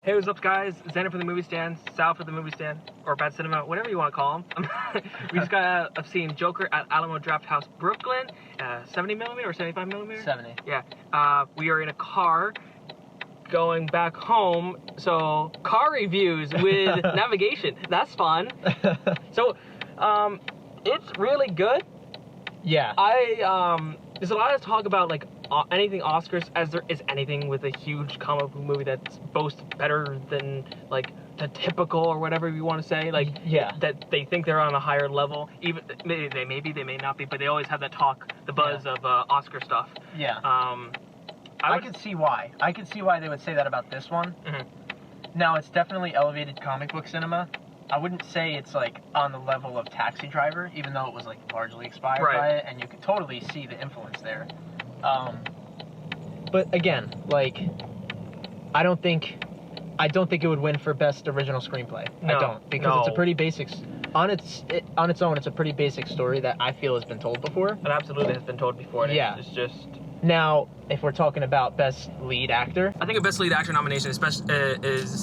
Hey, what's up, guys? Zander from the movie stand, Sal for the movie stand, or Bad Cinema, whatever you want to call them. We just got out of seeing Joker at Alamo Drafthouse Brooklyn, 70mm or 75mm? 70. Yeah. We are in a car going back home, so car reviews with navigation. That's fun. So, it's really good. Yeah. There's a lot of talk about, like, anything Oscars, as there is anything with a huge comic book movie that's boasts better than, like, the typical or whatever you want to say. Like, yeah. That they think they're on a higher level. Even they may not be, but they always have that talk, the buzz of Oscar stuff. Yeah. I could see why. I could see why they would say that about this one. Mm-hmm. Now, it's definitely elevated comic book cinema. I wouldn't say it's, like, on the level of Taxi Driver, even though it was, like, largely inspired by it, and you could totally see the influence there. But again, like, I don't think it would win for best original screenplay. No, I don't, because it's a pretty basic, on its own, it's a pretty basic story that I feel has been told before. It absolutely has been told before. And yeah. It's just. Now, if we're talking about best lead actor, I think a best lead actor nomination is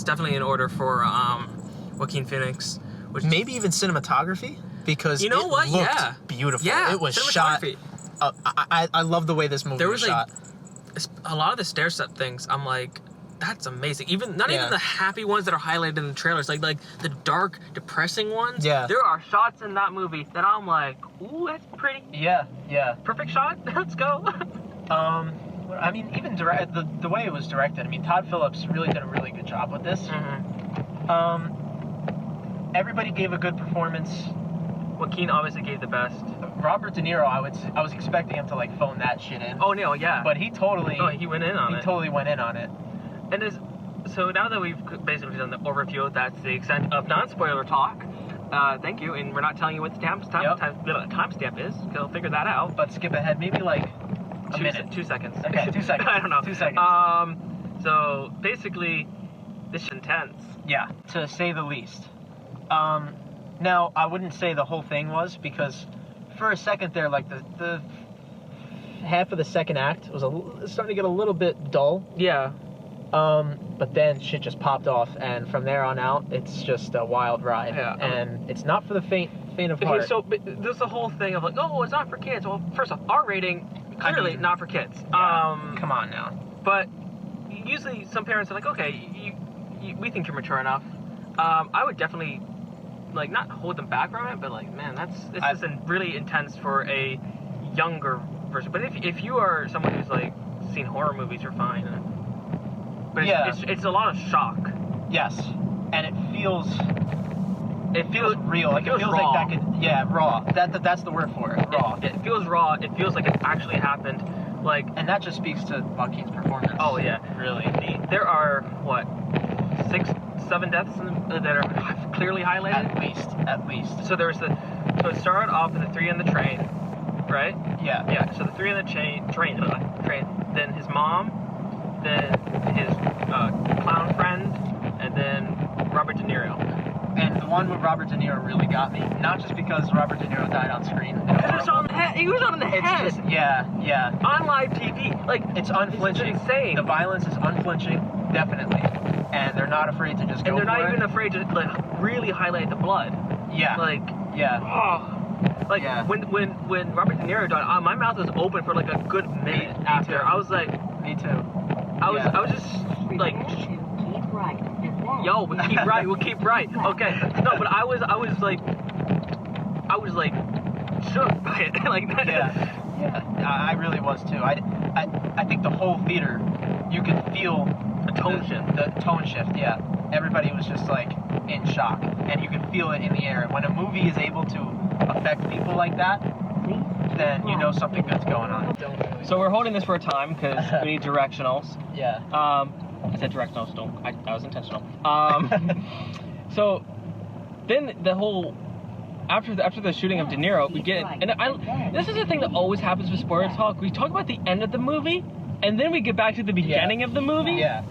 definitely in order for Joaquin Phoenix, which maybe even cinematography, because you know what? Yeah, beautiful. Yeah, it was shot. I love the way this movie was shot. A lot of the stair step things, I'm like, that's amazing. Not even the happy ones that are highlighted in the trailers, like the dark, depressing ones. Yeah. There are shots in that movie that I'm like, ooh, that's pretty. Yeah, yeah. Perfect shot. Let's go. I mean, even the way it was directed. I mean, Todd Phillips really did a really good job with this. Mm-hmm. Everybody gave a good performance. Joaquin obviously gave the best. Robert De Niro, I was expecting him to, like, phone that shit in. Oh no, yeah. But he totally. Oh, he went in on it. He totally went in on it. And so now that we've basically done the overview, that's the extent of non-spoiler talk. Thank you, and we're not telling you what the timestamp is. Go figure that out. But skip ahead, maybe like a minute. 2 seconds. Okay, 2 seconds. I don't know. 2 seconds. So basically, this is intense. Yeah, to say the least. Now, I wouldn't say the whole thing was, because for a second there, like, the half of the second act was starting to get a little bit dull. Yeah. But then shit just popped off, and from there on out, it's just a wild ride. Yeah. And it's not for the faint of heart. Okay, so there's the whole thing of, like, oh, it's not for kids. Well, first off, R rating, clearly not for kids. Yeah, come on now. But usually some parents are like, okay, we think you're mature enough. I would definitely, like, not hold them back from it, but, like, man, this is really intense for a younger person. But if you are someone who's, like, seen horror movies, you're fine. But it's a lot of shock. Yes, and it feels real. Like, it feels raw. like that could, raw. That's the word for it. Raw. It feels raw. It feels like it actually happened. Like, and that just speaks to Joaquin's performance. Oh yeah, really. There are 6, 7 deaths that are clearly highlighted. At least. So so it started off with the 3 on the train, right? Yeah. Yeah. So the 3 on the train. Then his mom, then his clown friend, and then Robert De Niro. And the one with Robert De Niro really got me, not just because Robert De Niro died on screen. He was on the head. It's just, yeah. On live TV, like, it's unflinching. It's insane. The violence is unflinching, definitely, and they're not afraid to just go for it. And they're not even afraid to, like, really highlight the blood. Yeah. Like, yeah. Oh. Like, when Robert De Niro died, my mouth was open for, like, a good minute after. I was like, me too. I was just like, yo, we'll keep right. Okay. No, but I was like shook by it. Like that. Yeah, I really was too. I think the whole theater, you could feel the tone shift. Yeah, everybody was just, like, in shock, and you could feel it in the air. When a movie is able to affect people like that, then you know something good's going on. So we're holding this for a time because we need directionals. Yeah. I said directionals. That was intentional. So then the whole after the shooting of De Niro, we get, and this is the thing that always happens with spoiler talk. We talk about the end of the movie, and then we get back to the beginning of the movie. Yeah.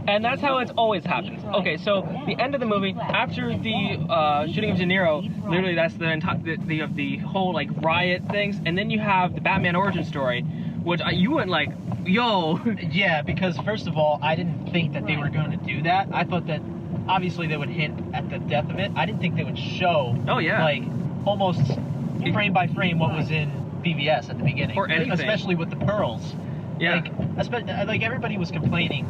And that's how it's always happens. Okay, so the end of the movie, after the shooting of De Niro, literally that's the whole, like, riot things, and then you have the Batman origin story, Which you went like, yo. Yeah, because first of all, I didn't think that they were going to do that. I thought that obviously they would hint at the death of it. I didn't think they would show. Oh yeah. Like almost frame by frame what was in BVS at the beginning, or anything, especially with the pearls. Yeah. Like everybody was complaining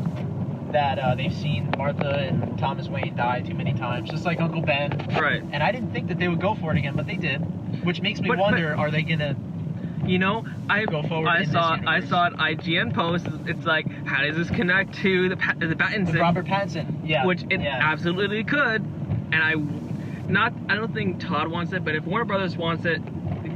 that they've seen Martha and Thomas Wayne die too many times, just like Uncle Ben. Right. And I didn't think that they would go for it again, but they did, which makes me wonder: are they gonna? You know, go forward. I saw an IGN post. It's like, how does this connect to the Pattinson? With Robert Pattinson. Yeah. Which it absolutely could, and I don't think Todd wants it, but if Warner Brothers wants it,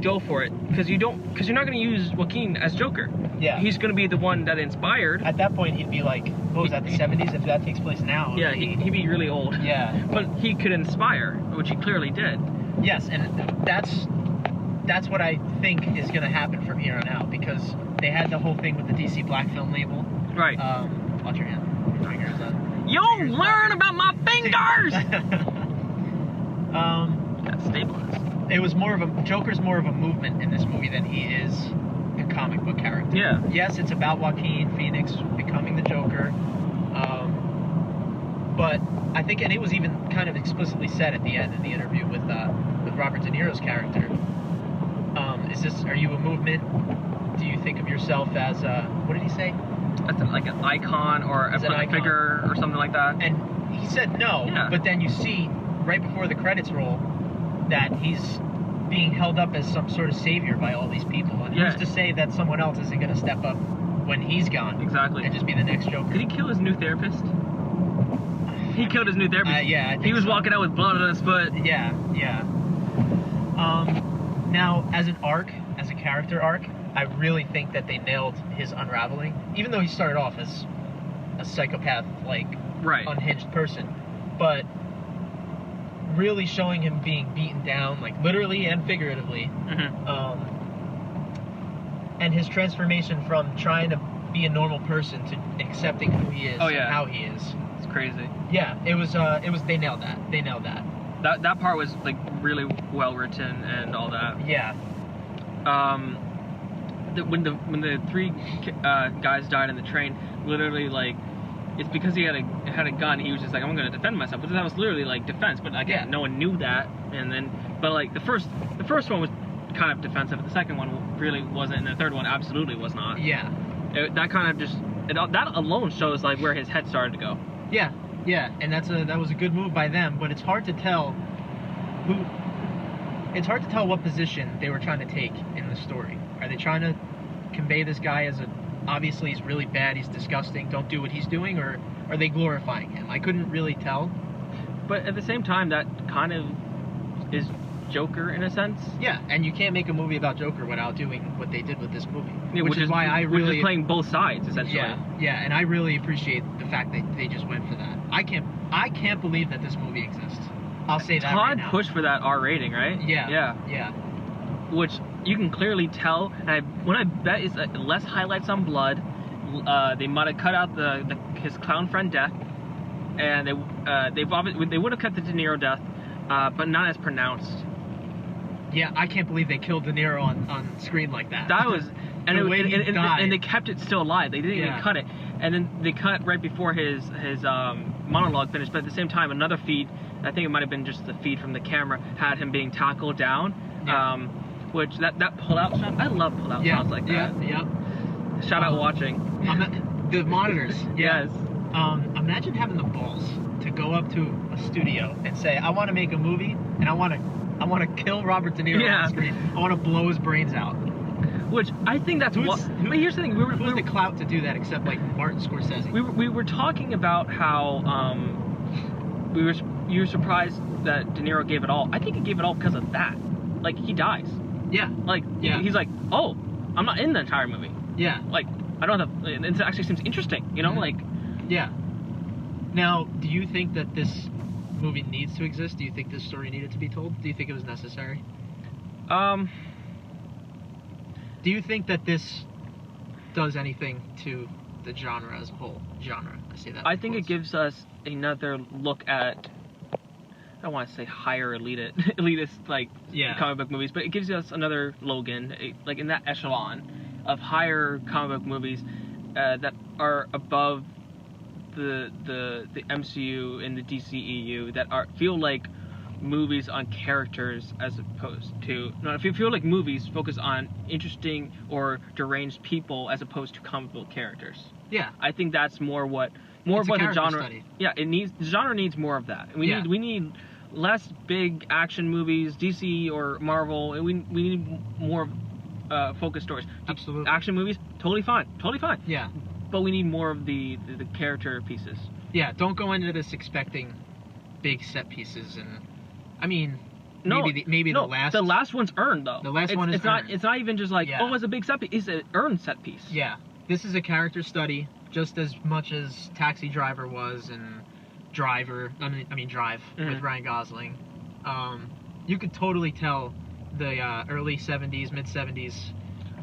go for it, because you're not going to use Joaquin as Joker. Yeah. He's going to be the one that inspired. At that point, he'd be like, what was that, the 70s? If that takes place now. Yeah, he'd be really old. Yeah. But he could inspire, which he clearly did. Yes, and that's what I think is going to happen from here on out, because they had the whole thing with the DC Black Film label. Right. Watch your hand. Your fingers up. Yo, learn about my fingers! Got stabilized. It was Joker's more of a movement in this movie than he is a comic book character. Yeah. Yes, it's about Joaquin Phoenix becoming the Joker. But I think, and it was even kind of explicitly said at the end in the interview with Robert De Niro's character. Are you a movement? Do you think of yourself as what did he say? As like an icon or a figure or something like that? And he said no, but then you see right before the credits roll that he's being held up as some sort of savior by all these people. And who's to say that someone else isn't going to step up when he's gone? Exactly. And just be the next Joker. Did he kill his new therapist? He killed his new therapist. Yeah, I think he was walking out with blood on his foot. Yeah. Now, as an character arc, I really think that they nailed his unraveling. Even though he started off as a psychopath, like, unhinged person. But really showing him being beaten down, like, literally and figuratively. Mm-hmm. And his transformation from trying to be a normal person to accepting who he is and how he is. It's crazy. Yeah, it was, they nailed that. That part was, like, really well written and all that. Yeah. When the three guys died in the train, literally, like, it's because he had a gun. He was just like, I'm gonna defend myself. But that was literally like defense. But again, no one knew that. And then, but like the first one was kind of defensive. The second one really wasn't, and the third one absolutely was not. Yeah. That kind of that alone shows like where his head started to go. Yeah. And that was a good move by them. But it's hard to tell what position they were trying to take in the story. Are they trying to convey this guy as obviously he's really bad, he's disgusting, don't do what he's doing, or are they glorifying him? I couldn't really tell. But at the same time, that kind of is Joker in a sense. Yeah, and you can't make a movie about Joker without doing what they did with this movie. Yeah, which is why which is playing both sides, essentially. Yeah, and I really appreciate the fact that they just went for that. I can't believe that this movie exists. I'll say that right now. Todd pushed for that R rating, right? Yeah. Which you can clearly tell, and what I bet is less highlights on blood. They might have cut out his clown friend death, and they would have cut the De Niro death, but not as pronounced. Yeah, I can't believe they killed De Niro on screen like that. That was, and they kept it still alive. They didn't even cut it, and then they cut right before his monologue finished. But at the same time, another feed, I think it might have been just the feed from the camera, had him being tackled down. Yeah. Which that pull-out shot, I love pull-out shots like that. Yeah. Shout out watching. The monitors. Yes. Imagine having the balls to go up to a studio and say, I want to make a movie, and I want to kill Robert De Niro on screen. I want to blow his brains out. Which I think that's but here's the thing. Who's the clout to do that except like Martin Scorsese? We were talking about how you were surprised that De Niro gave it all. I think he gave it all because of that. Like, he dies. Yeah. Like, he's like, oh, I'm not in the entire movie. Yeah. Like, I don't have to, it actually seems interesting, you know? Like. Yeah. Now, do you think that this movie needs to exist? Do you think this story needed to be told? Do you think it was necessary? Do you think that this does anything to the genre as a whole? I say that. I think it gives us another look at, I don't want to say higher elitist like comic book movies, but it gives us another Logan, like in that echelon of higher comic book movies that are above the MCU and the DCEU that feel like movies on characters as opposed to if you feel like movies focus on interesting or deranged people as opposed to comic book characters. Yeah, I think that's more of what the genre study. Yeah, the genre needs more of that. We need less big action movies, DC or Marvel, and we need more focused stories. Absolutely. Action movies, totally fine. Yeah, but we need more of the character pieces. Yeah, don't go into this expecting big set pieces, and I mean, maybe the last one's earned though. The last one is earned. It's not even just like it's a big set piece. It's an earned set piece. Yeah, this is a character study just as much as Taxi Driver was, and Drive with Ryan Gosling. You could totally tell the early '70s, mid '70s.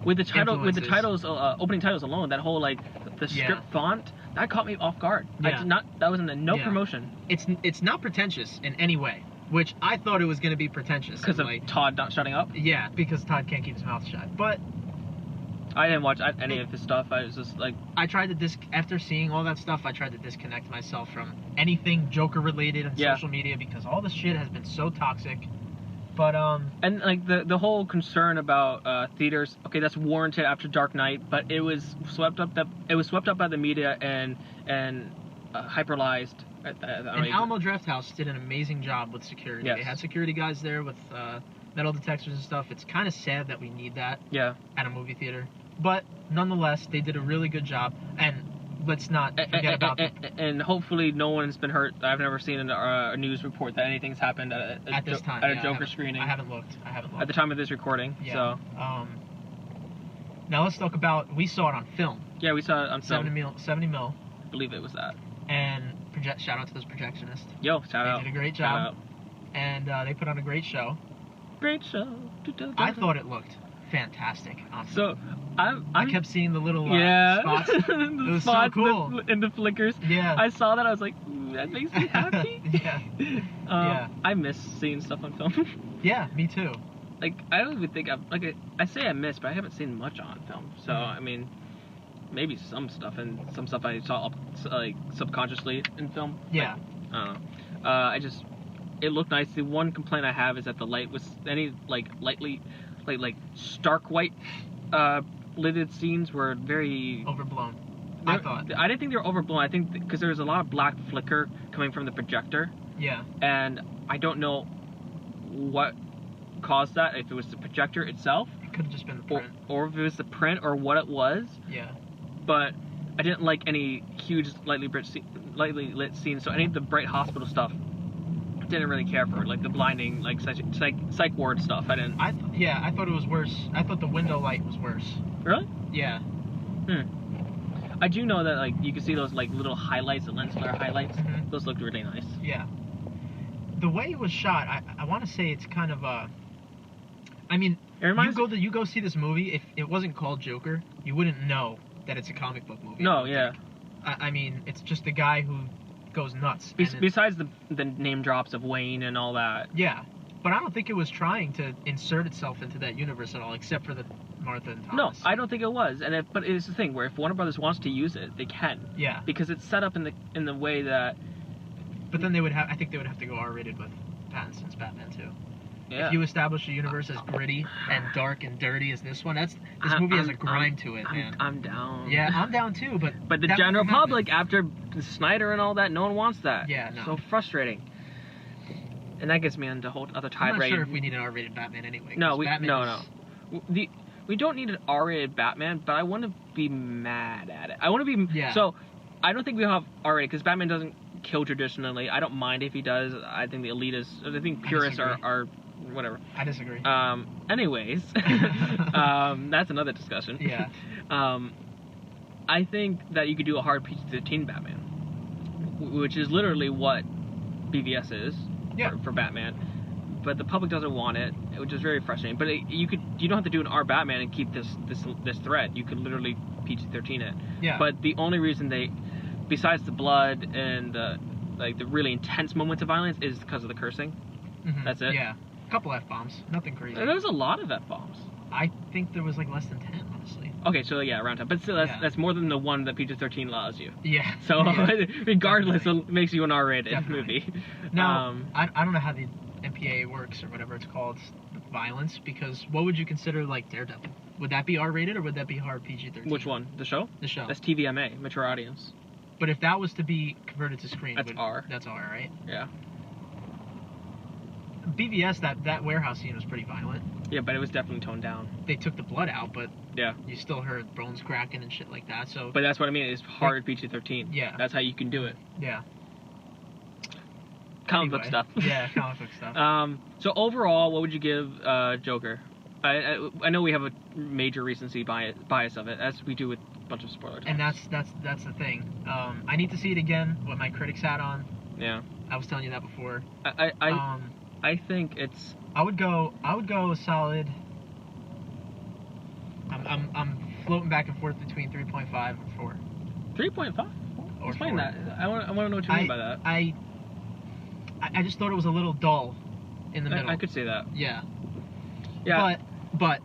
With the titles, opening titles alone, that whole the script font, that caught me off guard. Yeah. That was no promotion. It's not pretentious in any way, which I thought it was going to be pretentious. Because of Todd not shutting up? Yeah, because Todd can't keep his mouth shut. But I didn't watch any of his stuff. I was just like... after seeing all that stuff, I tried to disconnect myself from anything Joker related on social media, because all this shit has been so toxic. But and the whole concern about theaters, okay, that's warranted after Dark Knight, but it was swept up by the media and hyperbolized. And Alamo Drafthouse did an amazing job with security. Yes. They had security guys there with metal detectors and stuff. It's kind of sad that we need that at a movie theater, but nonetheless, they did a really good job. And let's not forget about and hopefully no one's been hurt. I've never seen a news report that anything's happened at this time at a Joker screening. I haven't looked. At the time of this recording. Yeah. So. Now let's talk about. We saw it on film. Yeah, we saw it on film. 70 mil. I believe it was that. And shout out to those projectionists. Yo, shout out. They did a great job. And they put on a great show. Great show. I thought it looked fantastic. So I kept seeing the little spots. It was so cool. And the flickers. Yeah. I saw that. I was like, that makes me happy. Yeah. I miss seeing stuff on film. Yeah, me too. I don't even think I say I miss, but I haven't seen much on film. So I mean, maybe some stuff and some stuff I saw subconsciously in film. Yeah. I don't know. It looked nice. The one complaint I have is that the light was lightly stark white lidded scenes were very overblown. I thought. I didn't think they were overblown. I think because there was a lot of black flicker coming from the projector. Yeah. And I don't know what caused that. If it was the projector itself. It could have just been the print. Or if it was the print or what it was. Yeah. But I didn't like any huge lightly lit scenes. So any of the bright hospital stuff, didn't really care for, the blinding, psych ward stuff. I didn't. I thought it was worse. I thought the window light was worse. Really? Yeah. I do know that you can see those little highlights, the lens flare highlights. Mm-hmm. Those looked really nice. Yeah. The way it was shot, I want to say it's kind of I mean, you go see this movie. If it wasn't called Joker, you wouldn't know that it's a comic book movie. No, yeah. I mean, it's just a guy who goes nuts. Besides the name drops of Wayne and all that. Yeah, but I don't think it was trying to insert itself into that universe at all, except for the Martha and Thomas. No, I don't think it was. But it's the thing where if Warner Brothers wants to use it, they can. Yeah. Because it's set up in the way that. But then I think they would have to go R-rated with Pattinson's Batman too. Yeah. If you establish a universe as gritty and dark and dirty as this one, this movie has a grime to it, man. I'm down. Yeah, I'm down too, but the general public, after Snyder and all that, no one wants that. Yeah, no. So frustrating. And that gets me into a whole other tirade. I'm not sure if we need an R-rated Batman anyway. No, we don't need an R-rated Batman, but I want to be mad at it. I want to be. Yeah. So I don't think we have R-rated because Batman doesn't kill traditionally. I don't mind if he does. I think the elitists, I think purists are whatever. I disagree. Anyways, that's another discussion. Yeah. I think that you could do a hard PG-13 Batman, which is literally what BVS is for Batman. But the public doesn't want it, which is very frustrating. But you don't have to do an R Batman and keep this thread. You could literally PG-13 it. Yeah. But the only reason besides the blood and the really intense moments of violence, is because of the cursing. Mm-hmm. That's it. Yeah. A couple F-bombs. Nothing crazy. There's a lot of F-bombs. I think there was less than 10, honestly. Okay, so yeah, around 10. But still, that's more than the one that PG-13 allows you. Yeah. So Yeah. regardless, Definitely. it makes you an R-rated Definitely. movie. Now, I don't know how the MPA works or whatever it's called, violence, because what would you consider like Daredevil? Would that be R-rated or would that be hard PG-13? Which one? The show? The show. That's TVMA, mature audience. But if that was to be converted to screen, That's R. That's R, right? Yeah. BVS, that warehouse scene was pretty violent. Yeah, but it was definitely toned down. They took the blood out, but yeah, you still heard bones cracking and shit like that. So. But that's what I mean. It's hard PG-13. Yeah. That's how you can do it. Yeah. Comic book stuff. Yeah, comic book stuff. So overall, what would you give Joker? I know we have a major recency bias of it, as we do with a bunch of spoiler talks. And that's the thing. I need to see it again. What my critics had on. Yeah. I was telling you that before. I think it's. I would go a solid. I'm floating back and forth between 3.5 and 4. 3.5. Or explain 4. that. I want to know what you mean by that. I just thought it was a little dull in the middle. I could say that. Yeah. Yeah. But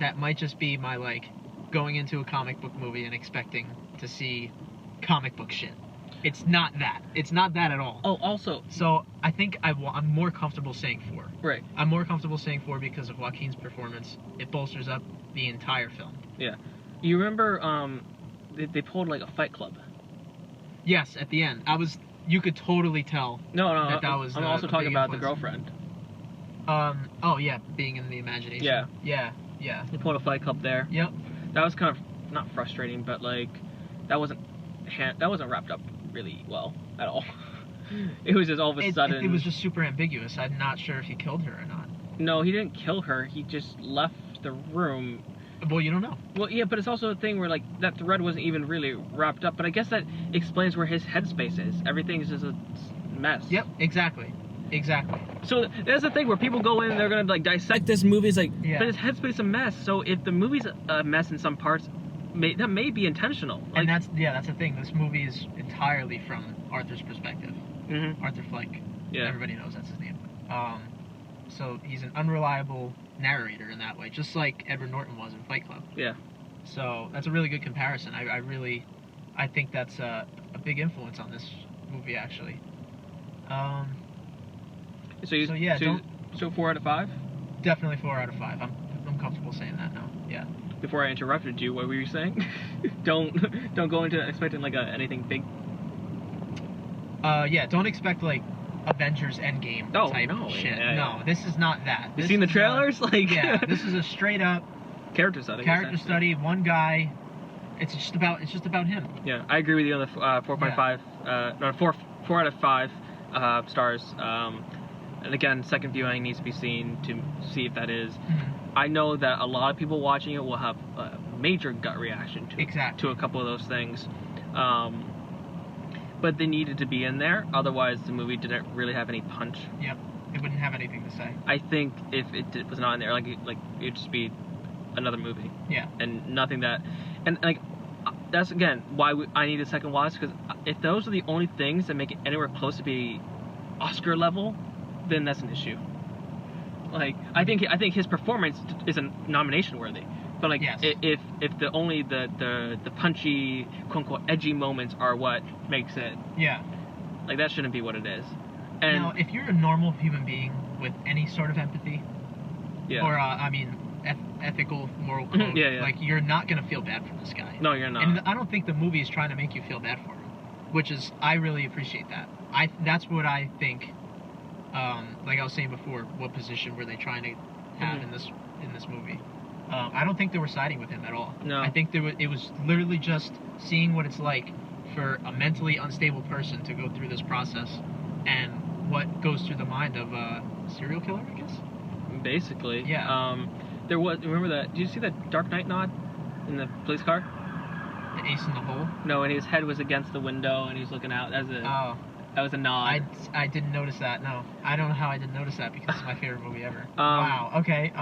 that might just be my like going into a comic book movie and expecting to see comic book shit. It's not that. It's not that at all. Oh, also. So I think I'm more comfortable saying 4. Right. I'm more comfortable saying 4 because of Joaquin's performance. It bolsters up the entire film. Yeah. You remember they pulled like a Fight Club. Yes, at the end. You could totally tell. No. That was I'm also talking about the girlfriend. Oh yeah, being in the imagination. Yeah. Yeah. They pulled a Fight Club there. Yep. That was kind of not frustrating, but like that wasn't wrapped up really well at all. It was just all of a sudden. It was just super ambiguous. I'm not sure if he killed her or not. No, he didn't kill her. He just left the room. Well, you don't know. Well, yeah, but it's also a thing where like that thread wasn't even really wrapped up. But I guess that explains where his headspace is. Everything's just a mess. Yep, exactly. So that's the thing where people go in and they're gonna like dissect this movie. It's like, yeah. But his headspace is a mess. So if the movie's a mess in some parts, that may be intentional. Like, and that's the thing. This movie is entirely from Arthur's perspective. Mm-hmm. Arthur Fleck. Yeah. Everybody knows that's his name. So he's an unreliable narrator in that way, just like Edward Norton was in Fight Club. Yeah. So that's a really good comparison. I think that's a big influence on this movie actually. So 4 out of 5? Definitely 4 out of 5. I'm comfortable saying that now. Yeah. Before I interrupted you, what were you saying? don't go into expecting like anything big. Don't expect like Avengers Endgame type shit. Yeah. No, this is not that. You seen the trailers? Yeah, this is a straight up character study. One guy. It's just about him. Yeah, I agree with you on the 4.5. 4 out of 5 stars. And again, second viewing needs to be seen to see if that is. Mm-hmm. I know that a lot of people watching it will have a major gut reaction to a couple of those things. But they needed to be in there, otherwise the movie didn't really have any punch. Yep, it wouldn't have anything to say. I think if it was not in there, like it'd just be another movie. Yeah. And nothing that, and like that's again why I need a second watch, because if those are the only things that make it anywhere close to be Oscar level, then that's an issue. Like I think his performance is a nomination worthy. But like, yes. if the only the punchy, quote unquote, edgy moments are what makes it, yeah, like that shouldn't be what it is. And now, if you're a normal human being with any sort of empathy, yeah, or ethical, moral code, yeah. like you're not gonna feel bad for this guy. No, you're not. And I don't think the movie is trying to make you feel bad for him, which is I really appreciate that. That's what I think. Like I was saying before, what position were they trying to have in this movie? I don't think they were siding with him at all. No. I think it was literally just seeing what it's like for a mentally unstable person to go through this process and what goes through the mind of a serial killer, I guess. Basically. Yeah. There was, remember that, did you see that Dark Knight nod in the police car? The ace in the hole? No, and his head was against the window and he was looking out. That was a nod. I didn't notice that, no. I don't know how I didn't notice that because it's my favorite movie ever. Wow, okay.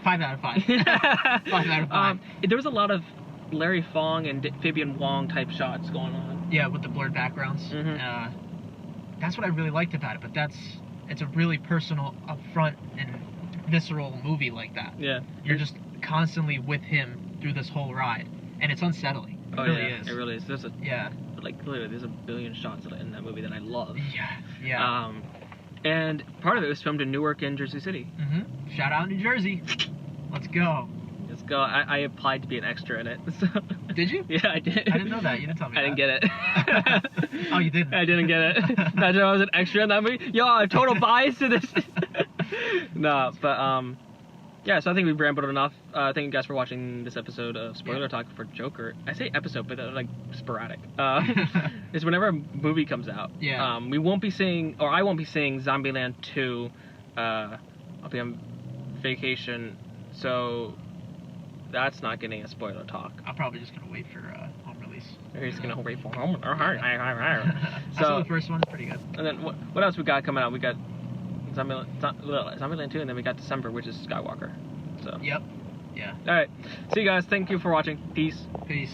5 out of 5. 5 out of 5. There was a lot of Larry Fong and Fabian Wong type shots going on. Yeah, with the blurred backgrounds. Mm-hmm. That's what I really liked about it, but it's a really personal, upfront, and visceral movie like that. Yeah. You're just constantly with him through this whole ride, and it's unsettling. It really is. It really is. There's a Yeah. like literally there's a billion shots in that movie that I love. Yeah. And part of it was filmed in Newark and Jersey City. Shout out New Jersey. Let's go. Let's go. I applied to be an extra in it. So. Did you? Yeah, I did. I didn't know that. You didn't tell me I didn't get it. Oh, you didn't? I didn't get it. Imagine I was an extra in that movie. Yo, I have total bias to this. No, but yeah, so I think we've rambled enough. Thank you guys for watching this episode of Spoiler Talk for Joker. I say episode, but they're like sporadic. It's whenever a movie comes out. Yeah. We won't be seeing, or I won't be seeing Zombieland 2. I'll be on vacation, so that's not getting a spoiler talk. I'm probably just gonna wait for home release. You're just gonna wait for home. I saw the first one. It's pretty good. And then what else we got coming out? We got Zombieland 2, and then we got December, which is Skywalker. So. Yep. Yeah. All right. See you guys. Thank you for watching. Peace. Peace.